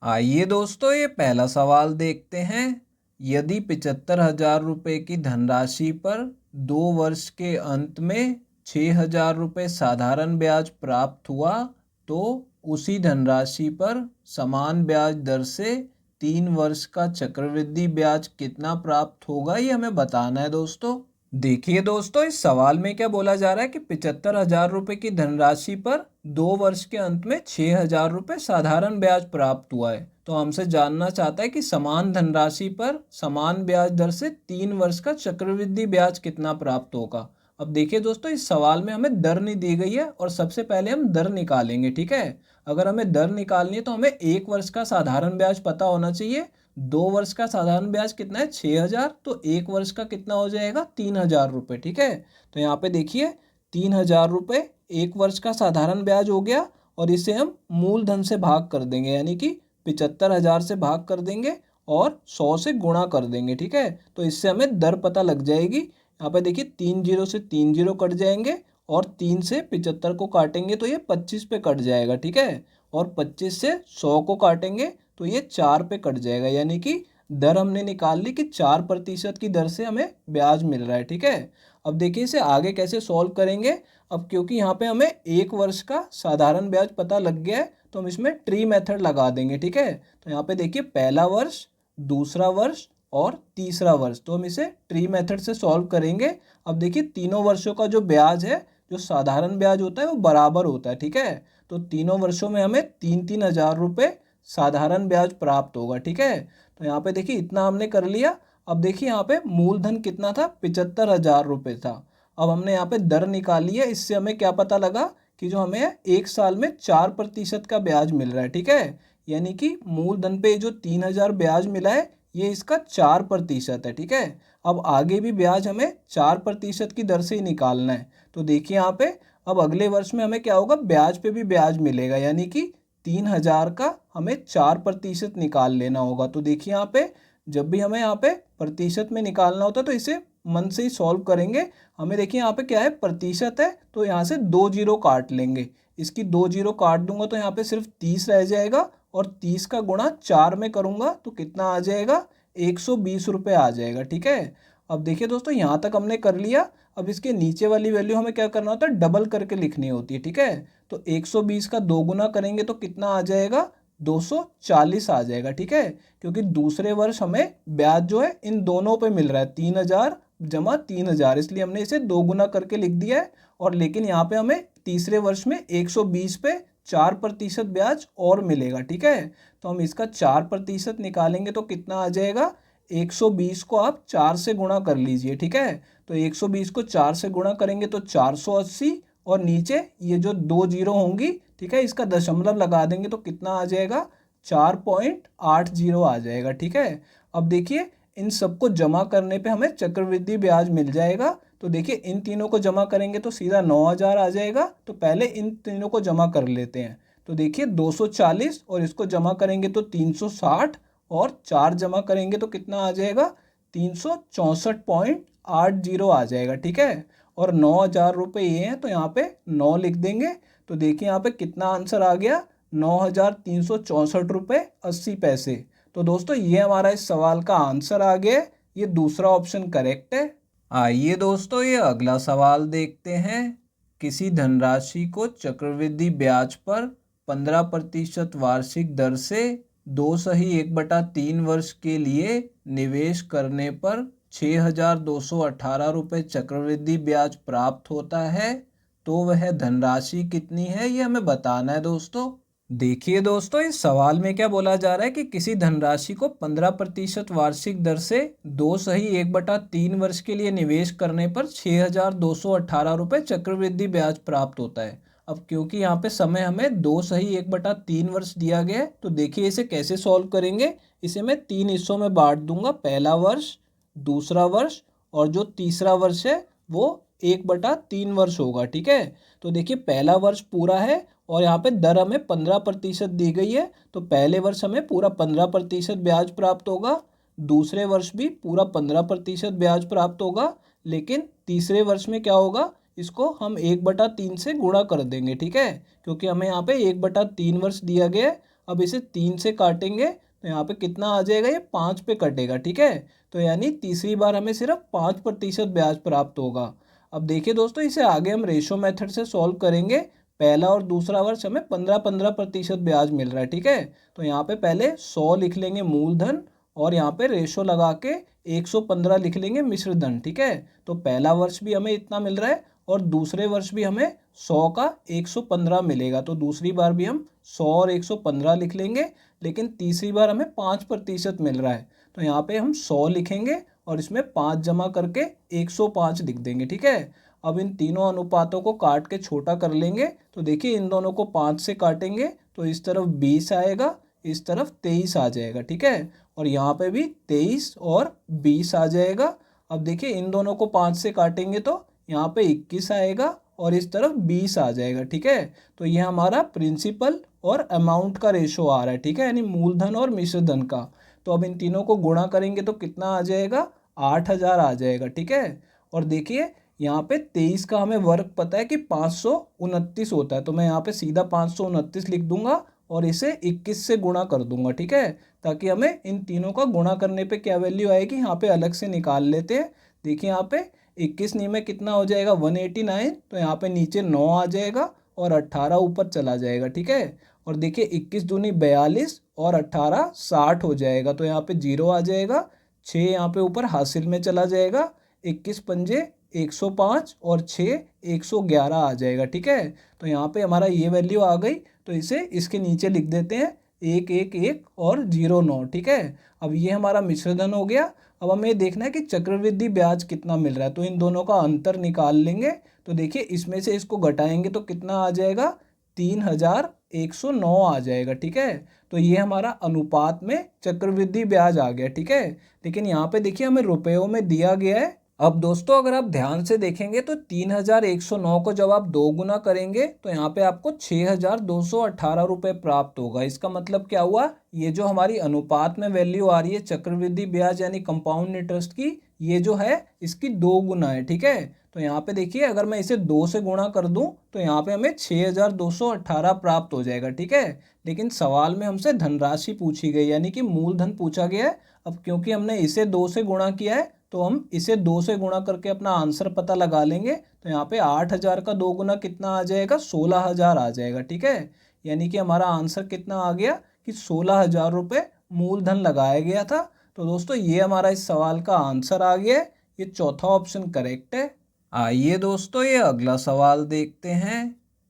आइए दोस्तों, ये पहला सवाल देखते हैं। यदि 75,000 रुपये की धनराशि पर 2 वर्ष के अंत में 6,000 रुपये साधारण ब्याज प्राप्त हुआ, तो उसी धनराशि पर समान ब्याज दर से 3 वर्ष का चक्रवृद्धि ब्याज कितना प्राप्त होगा, ये हमें बताना है दोस्तों। देखिए दोस्तों, इस सवाल में क्या बोला जा रहा है कि 75,000 रुपये की धनराशि पर 2 वर्ष के अंत में 6,000 रुपये साधारण ब्याज प्राप्त हुआ है। तो हमसे जानना चाहता है कि समान धनराशि पर समान ब्याज दर से 3 वर्ष का चक्रवृद्धि ब्याज कितना प्राप्त होगा। अब देखिए दोस्तों, इस सवाल में हमें दर नहीं दी गई है और सबसे पहले हम दर निकालेंगे। ठीक है, अगर हमें दर निकालनी है तो हमें 1 वर्ष का साधारण ब्याज पता होना चाहिए। 2 वर्ष का साधारण ब्याज कितना है? 6,000। तो 1 वर्ष का कितना हो जाएगा? 3,000 रुपये। ठीक है, तो यहाँ पे देखिए 3,000 रुपये 1 वर्ष का साधारण ब्याज हो गया और इसे हम मूलधन से भाग कर देंगे, यानी कि 75,000 से भाग कर देंगे और 100 से गुणा कर देंगे। ठीक है, तो इससे हमें दर पता लग जाएगी। यहाँ पे देखिए 3 जीरो से 3 जीरो कट जाएंगे और 3 से 75 को काटेंगे तो ये 25 पे कट जाएगा। ठीक है, और 25 से 100 को काटेंगे तो ये 4 पे कट जाएगा, यानी कि दर हमने निकाल ली कि 4% की दर से हमें ब्याज मिल रहा है। ठीक है, अब देखिए इसे आगे कैसे सॉल्व करेंगे। अब क्योंकि यहाँ पे हमें 1 वर्ष का साधारण ब्याज पता लग गया है तो हम इसमें ट्री मेथड लगा देंगे। ठीक है, तो यहाँ पे देखिए पहला वर्ष, दूसरा वर्ष और तीसरा वर्ष, तो हम इसे ट्री मेथड से सॉल्व करेंगे। अब देखिए तीनों वर्षों का जो ब्याज है, जो साधारण ब्याज होता है वो बराबर होता है। ठीक है, तो तीनों वर्षों में हमें 3,000 रुपये साधारण ब्याज प्राप्त होगा। ठीक है, तो यहाँ पे देखिए इतना हमने कर लिया। अब देखिए यहाँ पे मूलधन कितना था? 75,000 रुपये था। अब हमने यहाँ पे दर निकाली है, इससे हमें क्या पता लगा कि जो हमें 1 साल में 4% का ब्याज मिल रहा है। ठीक है, यानी कि मूलधन पे जो 3,000 ब्याज मिला है ये इसका 4% है। ठीक है, अब आगे भी ब्याज हमें 4% की दर से ही निकालना है। तो देखिए यहाँ पे अब अगले वर्ष में हमें क्या होगा? ब्याज पे भी ब्याज मिलेगा, यानी कि 3,000 का हमें 4% निकाल लेना होगा। तो देखिए यहाँ पे जब भी हमें यहाँ पे प्रतिशत में निकालना होता है तो इसे मन से ही सॉल्व करेंगे। हमें देखिए यहाँ पे क्या है? प्रतिशत है तो यहाँ से 2 जीरो काट लेंगे। इसकी 2 जीरो काट दूंगा तो यहाँ पे सिर्फ 30 रह जाएगा और 30 का गुणा 4 में करूँगा तो कितना आ जाएगा? 120 रुपये आ जाएगा। ठीक है, अब देखिए दोस्तों यहाँ तक हमने कर लिया। अब इसके नीचे वाली वैल्यू हमें क्या करना होता है? डबल करके लिखनी होती है। ठीक है, तो 120 का 2 गुना करेंगे तो कितना आ जाएगा? 240 आ जाएगा। ठीक है, क्योंकि दूसरे वर्ष हमें ब्याज जो है इन दोनों पे मिल रहा है, 3,000 जमा 3,000, इसलिए हमने इसे 2 गुना करके लिख दिया है। और लेकिन यहाँ पे हमें तीसरे वर्ष में 120 पे 4% ब्याज और मिलेगा। ठीक है, तो हम इसका 4% निकालेंगे तो कितना आ जाएगा? 120 को आप 4 से गुणा कर लीजिए। ठीक है, तो 120 को 4 से गुणा करेंगे तो 480 और नीचे ये जो 2 जीरो होंगी, ठीक है, इसका दशमलव लगा देंगे तो कितना आ जाएगा? 4.80 आ जाएगा। ठीक है, अब देखिए इन सबको जमा करने पे हमें चक्रवृद्धि ब्याज मिल जाएगा। तो देखिए इन तीनों को जमा करेंगे तो सीधा 9,000 आ जाएगा। तो पहले इन तीनों को जमा कर लेते हैं। तो देखिए 240 और इसको जमा करेंगे तो 360 और 4 जमा करेंगे तो कितना आ जाएगा? 364.80 आ जाएगा। ठीक है, और 9,000 रुपये ये हैं तो यहाँ पे 9 लिख देंगे। तो देखिए यहाँ पे कितना आंसर आ गया? 9,364 रुपये 80 पैसे। तो दोस्तों ये हमारा इस सवाल का आंसर आ गया। ये दूसरा ऑप्शन करेक्ट है। आइए दोस्तों, ये अगला सवाल देखते हैं। किसी धनराशि को चक्रवृद्धि ब्याज पर 15% वार्षिक दर से 2/1/3 वर्ष के लिए निवेश करने पर 6,218 रुपये चक्रवृद्धि ब्याज प्राप्त होता है, तो वह धनराशि कितनी है, ये हमें बताना है दोस्तों। देखिए दोस्तों, इस सवाल में क्या बोला जा रहा है कि किसी धनराशि को 15% वार्षिक दर से 2/1/3 वर्ष के लिए निवेश करने पर 6,218 रुपये चक्रवृद्धि ब्याज प्राप्त होता है। अब क्योंकि यहाँ पे समय हमें 2/1/3 वर्ष दिया गया है तो देखिए इसे कैसे सॉल्व करेंगे। इसे मैं 3 हिस्सों में बांट दूंगा। पहला वर्ष, दूसरा वर्ष और जो तीसरा वर्ष है वो 1/3 वर्ष होगा। ठीक है, तो देखिए पहला वर्ष पूरा है और यहाँ पे दर हमें 15% दी गई है तो पहले वर्ष हमें पूरा 15% ब्याज प्राप्त होगा। दूसरे वर्ष भी पूरा 15% ब्याज प्राप्त होगा। लेकिन तीसरे वर्ष में क्या होगा? इसको हम 1/3 से गुणा कर देंगे। ठीक है, क्योंकि हमें यहाँ पे 1/3 वर्ष दिया गया है। अब इसे 3 से काटेंगे तो यहाँ पे कितना आ जाएगा, ये 5 पे कटेगा, ठीक है। तो यानी तीसरी बार हमें सिर्फ 5% ब्याज प्राप्त होगा। अब देखिए दोस्तों, इसे आगे हम रेशो मेथड से सॉल्व करेंगे। पहला और दूसरा वर्ष हमें 15-15% ब्याज मिल रहा है, ठीक है। तो यहाँ पे पहले 100 लिख लेंगे मूलधन और यहाँ पे रेशो लगा के 115 लिख लेंगे मिश्रधन, ठीक है। तो पहला वर्ष भी हमें इतना मिल रहा है और दूसरे वर्ष भी हमें 100 का 115 मिलेगा। तो दूसरी बार भी हम 100 और 115 लिख लेंगे, लेकिन तीसरी बार हमें 5% मिल रहा है। तो यहाँ पे हम 100 लिखेंगे और इसमें 5 जमा करके 105 लिख देंगे, ठीक है। अब इन तीनों अनुपातों को काट के छोटा कर लेंगे। तो देखिए इन दोनों को 5 से काटेंगे तो इस तरफ 20 आएगा, इस तरफ 23 आ जाएगा, ठीक है। और यहाँ पे भी 23 और 20 आ जाएगा। अब देखिए इन दोनों को 5 से काटेंगे तो यहाँ पे 21 आएगा और इस तरफ 20 आ जाएगा, ठीक है। तो ये हमारा प्रिंसिपल और अमाउंट का रेशो आ रहा है, ठीक है, यानी मूलधन और मिश्रधन का। तो अब इन तीनों को गुणा करेंगे तो कितना आ जाएगा, 8000 आ जाएगा, ठीक है। और देखिए यहाँ पे 23 का हमें वर्ग पता है कि 529 होता है, तो मैं यहाँ पे सीधा 529 लिख दूंगा और इसे 21 से गुणा कर दूंगा, ठीक है, ताकि हमें इन तीनों का गुणा करने पे क्या वैल्यू आएगी यहाँ पे अलग से निकाल लेते हैं। देखिए यहाँ पे 21 नी में कितना हो जाएगा, 189। तो यहाँ पे नीचे 9 आ जाएगा और 18 ऊपर चला जाएगा, ठीक है। और देखिए 21 दूनी 42 और 18 60 हो जाएगा, तो यहाँ पे 0 आ जाएगा। 6 यहाँ पे ऊपर हासिल में चला जाएगा, 21 पंजे 105 और 6 111 आ जाएगा, ठीक है। तो यहाँ पे हमारा ये वैल्यू आ गई, तो इसे इसके नीचे लिख देते हैं 111 और 09, ठीक है। अब ये हमारा मिश्रधन हो गया। अब हमें ये देखना है कि चक्रवृद्धि ब्याज कितना मिल रहा है, तो इन दोनों का अंतर निकाल लेंगे। तो देखिए इसमें से इसको घटाएंगे तो कितना आ जाएगा, 3109 आ जाएगा, ठीक है। तो ये हमारा अनुपात में चक्रवृद्धि ब्याज आ गया, ठीक है। लेकिन यहाँ पे देखिए हमें रुपयों में दिया गया है। अब दोस्तों अगर आप ध्यान से देखेंगे तो 3109 को जब आप 2 गुना करेंगे तो यहाँ पे आपको 6218 रुपये प्राप्त होगा। इसका मतलब क्या हुआ, ये जो हमारी अनुपात में वैल्यू आ रही है चक्रवृद्धि ब्याज यानी कंपाउंड इंटरेस्ट की, ये जो है इसकी 2 गुना है, ठीक है। तो यहाँ पे देखिए अगर मैं इसे 2 से गुणा कर दूं तो यहाँ पे हमें 6218 प्राप्त हो जाएगा, ठीक है। लेकिन सवाल में हमसे धनराशि पूछी गई यानी कि मूलधन पूछा गया है। अब क्योंकि हमने इसे 2 से गुणा किया है तो हम इसे 2 से गुणा करके अपना आंसर पता लगा लेंगे। तो यहाँ पे 8000 का 2 गुना कितना आ जाएगा, 16000 आ जाएगा, ठीक है। यानी कि हमारा आंसर कितना आ गया कि 16000 रुपये मूलधन लगाया गया था। तो दोस्तों ये हमारा इस सवाल का आंसर आ गया है, ये चौथा ऑप्शन करेक्ट है। आइए दोस्तों ये अगला सवाल देखते हैं।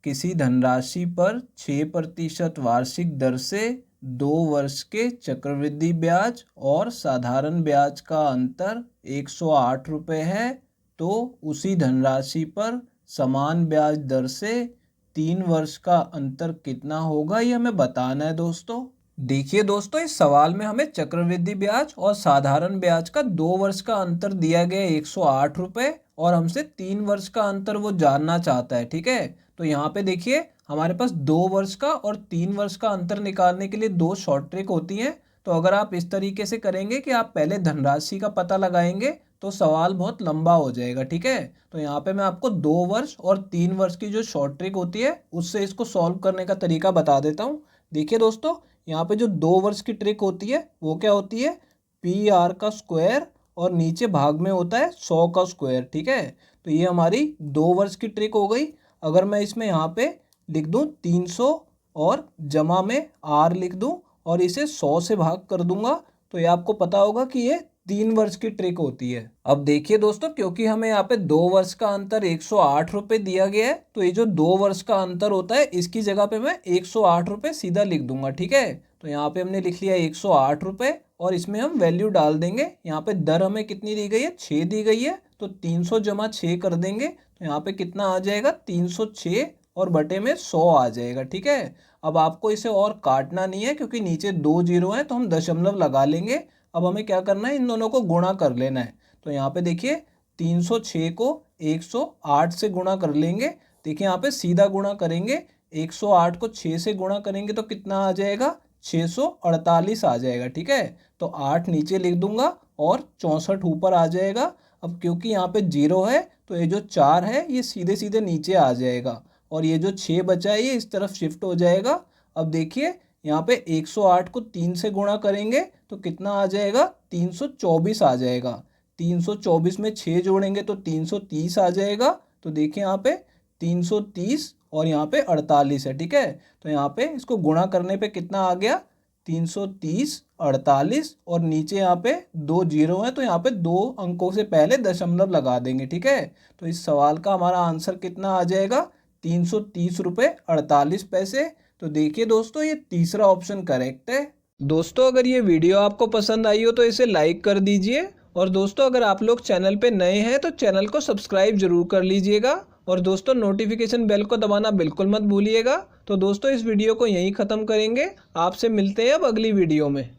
किसी धनराशि पर 6% वार्षिक दर से 2 वर्ष के चक्रवृद्धि ब्याज और साधारण ब्याज का अंतर 108 रुपये है, तो उसी धनराशि पर समान ब्याज दर से 3 वर्ष का अंतर कितना होगा, ये हमें बताना है दोस्तों। देखिए दोस्तों इस सवाल में हमें चक्रवृद्धि ब्याज और साधारण ब्याज का 2 वर्ष का अंतर दिया गया है 108 रुपये और हमसे 3 वर्ष का अंतर वो जानना चाहता है, ठीक है। तो यहाँ पे देखिए हमारे पास 2 वर्ष का और 3 वर्ष का अंतर निकालने के लिए 2 शॉर्ट ट्रिक होती हैं। तो अगर आप इस तरीके से करेंगे कि आप पहले धनराशि का पता लगाएंगे तो सवाल बहुत लंबा हो जाएगा, ठीक है। तो यहाँ पे मैं आपको 2 वर्ष और 3 वर्ष की जो शॉर्ट ट्रिक होती है उससे इसको सॉल्व करने का तरीका बता देता हूँ। देखिए दोस्तों यहाँ पे जो 2 वर्ष की ट्रिक होती है वो क्या होती है, PR का स्क्वायर और नीचे भाग में होता है 100 का स्क्वायर, ठीक है। तो ये हमारी 2 वर्ष की ट्रिक हो गई। अगर मैं इसमें यहाँ पे लिख दूँ 300 और जमा में R लिख दूँ और इसे 100 से भाग कर दूंगा तो ये आपको पता होगा कि ये 3 वर्ष की ट्रिक होती है। अब देखिए दोस्तों क्योंकि हमें यहाँ पे 2 वर्ष का अंतर 108 रुपये दिया गया है तो ये जो 2 वर्ष का अंतर होता है इसकी जगह पे मैं 108 रुपये सीधा लिख दूंगा, ठीक है। तो यहाँ पे हमने लिख लिया 108 रुपये और इसमें हम वैल्यू डाल देंगे। यहाँ पे दर हमें कितनी दी गई है, 6 दी गई है, तो 300 जमा 6 कर देंगे तो यहाँ पे कितना आ जाएगा, 306 और बटे में 100 आ जाएगा, ठीक है। अब आपको इसे और काटना नहीं है क्योंकि नीचे 2 जीरो हैं तो हम दशमलव लगा लेंगे। अब हमें क्या करना है, इन दोनों को गुणा कर लेना है। तो यहाँ पे देखिए 306 को 108 से गुणा कर लेंगे। देखिए यहाँ पे सीधा गुणा करेंगे, 108 को 6 से गुणा करेंगे तो कितना आ जाएगा, 648 आ जाएगा, ठीक है। तो 8 नीचे लिख दूंगा और 64 ऊपर आ जाएगा। अब क्योंकि यहाँ पे 0 है तो ये जो 4 है ये सीधे सीधे नीचे आ जाएगा और ये जो 6 बचा है ये इस तरफ शिफ्ट हो जाएगा। अब देखिए यहाँ पे 108 को 3 से गुणा करेंगे तो कितना आ जाएगा, 324 आ जाएगा। 324 में 6 जोड़ेंगे तो 330 आ जाएगा। तो देखिए यहाँ पे 330 और यहाँ पे 48 है, ठीक है। तो यहाँ पे इसको गुणा करने पे कितना आ गया, 330 48 और नीचे यहाँ पे 2 जीरो हैं तो यहाँ पे 2 अंकों से पहले दशमलव लगा देंगे, ठीक है। तो इस सवाल का हमारा आंसर कितना आ जाएगा, 330 रुपये 48 पैसे। तो देखिए दोस्तों, ये तीसरा ऑप्शन करेक्ट है। दोस्तों अगर ये वीडियो आपको पसंद आई हो तो इसे लाइक कर दीजिए, और दोस्तों अगर आप लोग चैनल पे नए हैं तो चैनल को सब्सक्राइब जरूर कर लीजिएगा, और दोस्तों नोटिफिकेशन बेल को दबाना बिल्कुल मत भूलिएगा। तो दोस्तों इस वीडियो को यहीं ख़त्म करेंगे, आपसे मिलते हैं अब अगली वीडियो में।